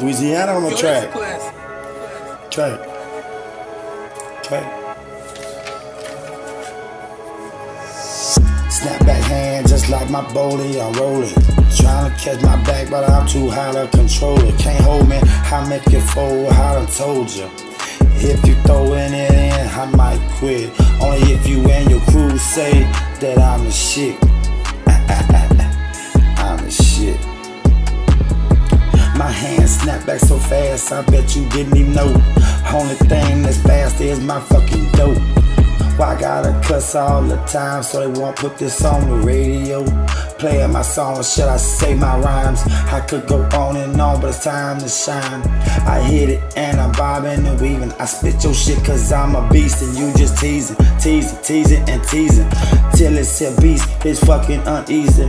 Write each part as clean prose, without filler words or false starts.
Louisiana on the track. Track. Snap back hand just like my bowling, I'm rolling. Trying to catch my back, but I'm too high to control it. Can't hold me, I make it fold, I done told you. If you throwing it in, I might quit. Only if you and your crew say that I'm the shit. I'm the shit. My hands snap back so fast, I bet you didn't even know. Only thing that's fast is my fucking dope. Why I gotta cuss all the time so they won't put this on the radio? Playing my songs, should I say my rhymes? I could go on and on, but it's time to shine. I hit it and I'm bobbing and weaving. I spit your shit cause I'm a beast and you just teasing and teasing. Till it's a beast, it's fucking uneasy.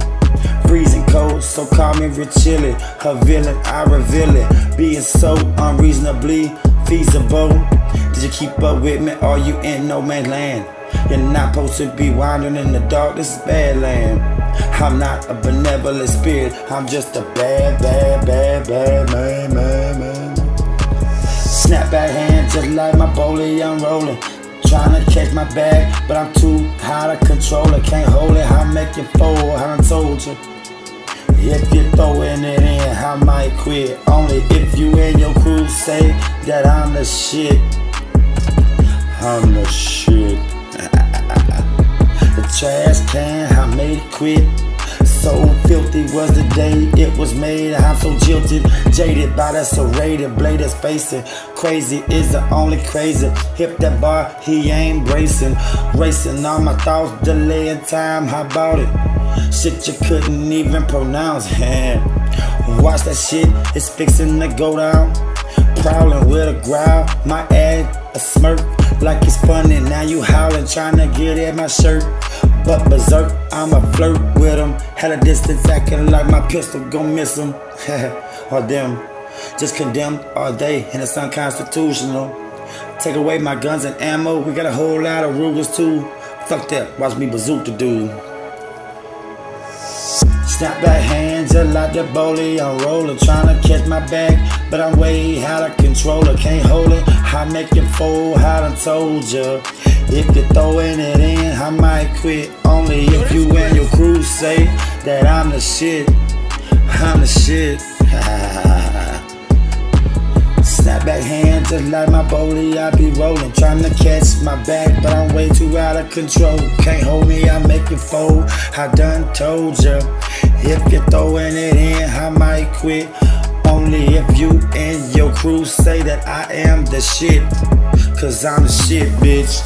Freezing cold, so call me Rich Chili. A villain, I reveal it. Being so unreasonably feasible. Did you keep up with me or you in no man's land? You're not supposed to be wandering in the dark, this is bad land. I'm not a benevolent spirit, I'm just a bad man. Snap back hand just like my bowling, I'm rolling. Trying to catch my bag, but I'm too high to control it. Can't hold it, I make it fold, I done told you. If you're throwing it in, I might quit. Only if you and your crew say that I'm the shit. I'm the shit. The trash can, I made it quit. So filthy was the day it was made. I'm so jilted, jaded by that serrated blade that's facing. Crazy is the only crazy. Hit that bar, he ain't bracing. Racing all my thoughts, delaying time, how about it? Shit you couldn't even pronounce. Watch that shit, it's fixing to go down. Prowling with a growl, my add a smirk like it's funny. Now you howling, trying to get at my shirt. But berserk, I'ma flirt with them. Had a distance acting like my pistol gon' miss them. Or them, just condemned all day and it's unconstitutional. Take away my guns and ammo, we got a whole lot of Rugers too. Fuck that, watch me bazooka dude. Snap back hands just like the bowling, I'm rolling. Trying to catch my bag, but I'm way out of control. I can't hold it, I make it fold, I done told ya. If you're throwing it in, I might quit. Only if you and your crew say that I'm the shit. I'm the shit. Snap back hands just like my bowling, I be rolling. Trying to catch my bag, but I'm way too out of control. Can't hold me, I make it fold, I done told ya. If you're throwing it in, I might quit. Only if you and your crew say that I am the shit. Cause I'm the shit, bitch.